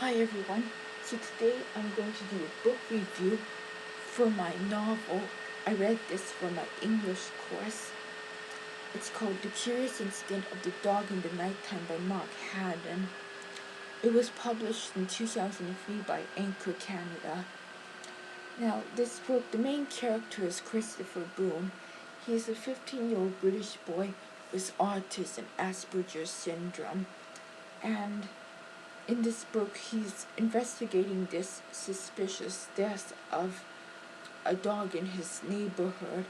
Hi everyone, so today I'm going to do a book review for my novel. I read this for my English course. It's called The Curious Incident of the Dog in the Nighttime by Mark Haddon. It was published in 2003 by Anchor Canada. Now, this book, the main character is Christopher Boone. He's a 15-year-old British boy with autism, Asperger syndrome, and in this book, he's investigating this suspicious death of a dog in his neighborhood.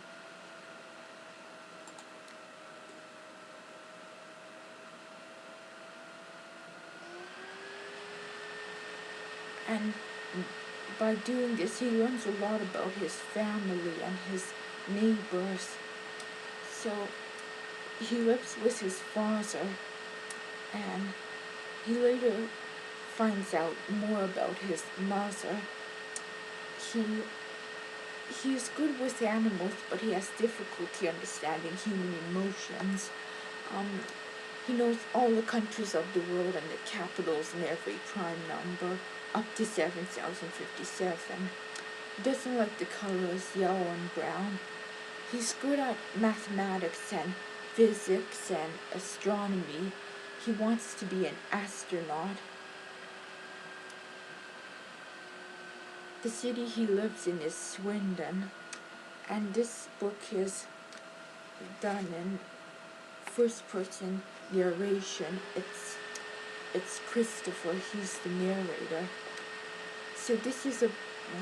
And by doing this, he learns a lot about his family and his neighbors. So he lives with his father, and he later finds out more about his mother. He's good with animals, but he has difficulty understanding human emotions. He knows all the countries of the world and the capitals and every prime number, up to 7,057. He doesn't like the colors yellow and brown. He's good at mathematics and physics and astronomy. He wants to be an astronaut. The city he lives in is Swindon, and this book is done in first-person narration. It's Christopher, he's the narrator. So this is a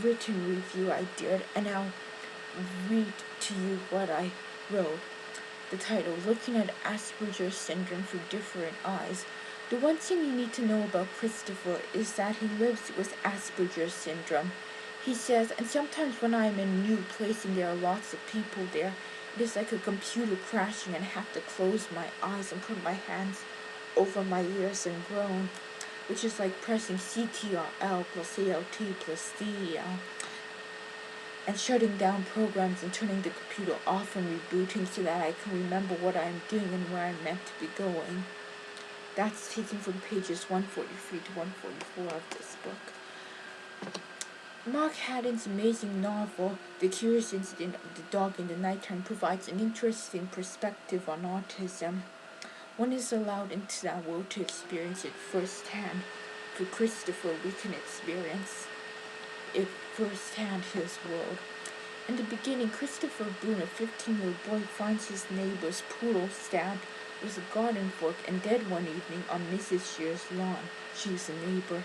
written review I did, and I'll read to you what I wrote. The title, Looking at Asperger Syndrome Through Different Eyes. The one thing you need to know about Christopher is that he lives with Asperger syndrome. He says, and sometimes when I'm in a new place and there are lots of people there, it is like a computer crashing and I have to close my eyes and put my hands over my ears and groan, which is like pressing CTRL plus ALT plus DEL and shutting down programs and turning the computer off and rebooting so that I can remember what I'm doing and where I'm meant to be going. That's taken from pages 143 to 144 of this book. Mark Haddon's amazing novel, The Curious Incident of the Dog in the Nighttime, provides an interesting perspective on autism. One is allowed into that world to experience it firsthand. For Christopher, we can experience it firsthand, his world. In the beginning, Christopher Boone, a 15-year-old boy, finds his neighbor's poodle stabbed with a garden fork and dead one evening on Mrs. Shear's lawn. She's a neighbor.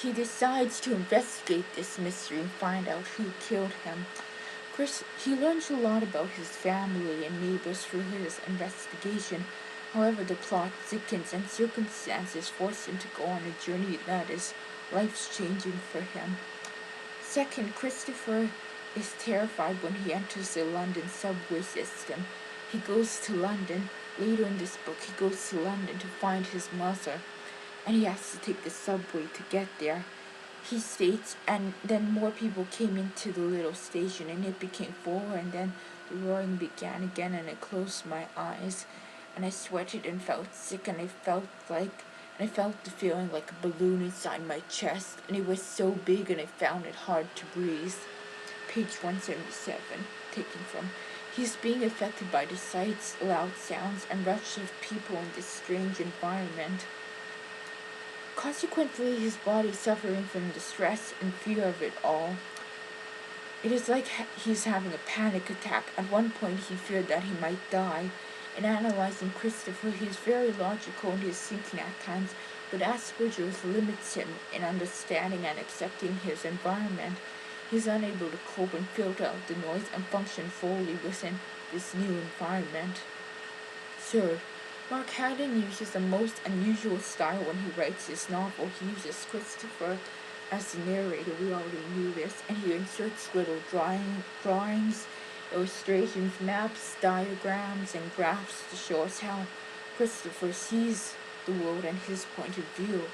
He decides to investigate this mystery and find out who killed him. He learns a lot about his family and neighbors through his investigation. However, the plot thickens and circumstances force him to go on a journey that is life-changing for him. Second, Christopher is terrified when he enters the London subway system. He goes to London. Later in this book, he goes to London to find his mother, and he has to take the subway to get there. He states, and then more people came into the little station, and it became full, and then the roaring began again, and I closed my eyes, and I sweated and felt sick, and I felt the feeling like a balloon inside my chest, and it was so big, and I found it hard to breathe. Page 177, taken from. He's being affected by the sights, loud sounds, and rush of people in this strange environment. Consequently, his body is suffering from the stress and fear of it all. It is like he's having a panic attack. At one point, he feared that he might die. In analyzing Christopher, he is very logical in his thinking at times, but Asperger's limits him in understanding and accepting his environment. He is unable to cope and filter out the noise and function fully within this new environment. Third, Mark Haddon uses the most unusual style when he writes his novel. He uses Christopher as the narrator, we already knew this, and he inserts little drawings, illustrations, maps, diagrams, and graphs to show us how Christopher sees the world and his point of view.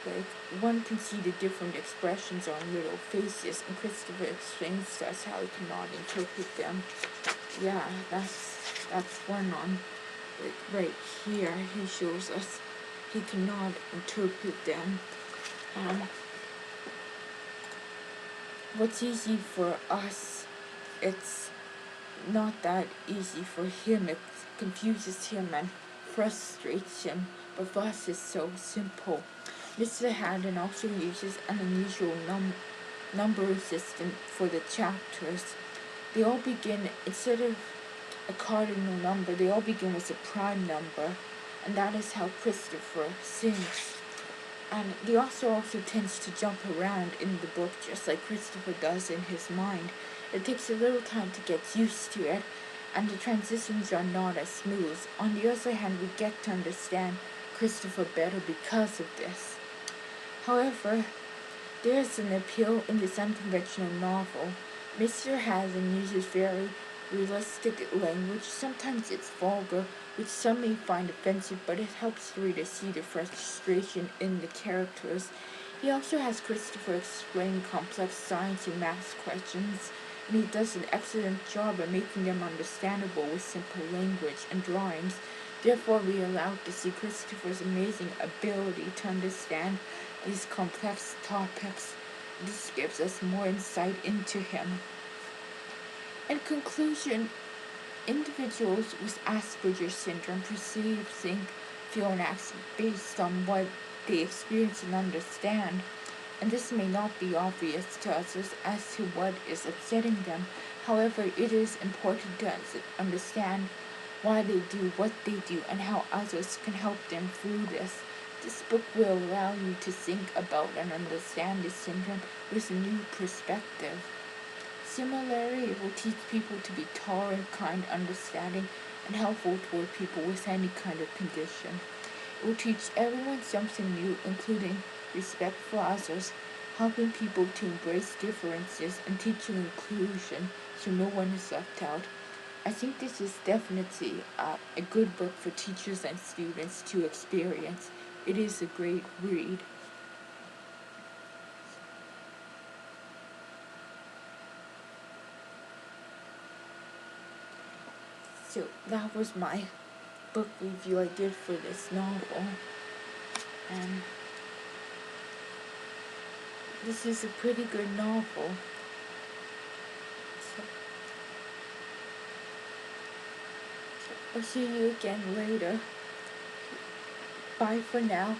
Like, one can see the different expressions on little faces, and Christopher explains to us how he cannot interpret them. Yeah, that's one on like right here, he shows us he cannot interpret them. What's easy for us, it's not that easy for him. It confuses him and frustrates him, but for us it's so simple. Mr. Haddon also uses an unusual number system for the chapters. They all begin, instead of a cardinal number, they all begin with a prime number, and that is how Christopher sings. And the author also tends to jump around in the book, just like Christopher does in his mind. It takes a little time to get used to it, and the transitions are not as smooth. On the other hand, we get to understand Christopher better because of this. However, there is an appeal in this unconventional novel. Mr. Haddon uses very realistic language. Sometimes it's vulgar, which some may find offensive, but it helps the reader see the frustration in the characters. He also has Christopher explain complex science and math questions, and he does an excellent job at making them understandable with simple language and drawings. Therefore, we are allowed to see Christopher's amazing ability to understand these complex topics. This gives us more insight into him. In conclusion, individuals with Asperger syndrome perceive, think, feel, and act based on what they experience and understand, and this may not be obvious to others as to what is upsetting them. However, it is important to understand why they do what they do and how others can help them through this. This book will allow you to think about and understand this syndrome with a new perspective. Similarly, it will teach people to be tolerant, kind, understanding, and helpful toward people with any kind of condition. It will teach everyone something new, including respect for others, helping people to embrace differences, and teaching inclusion so no one is left out. I think this is definitely a good book for teachers and students to experience. It is a great read. So that was my book review I did for this novel. And this is a pretty good novel. So I'll see you again later. Bye for now.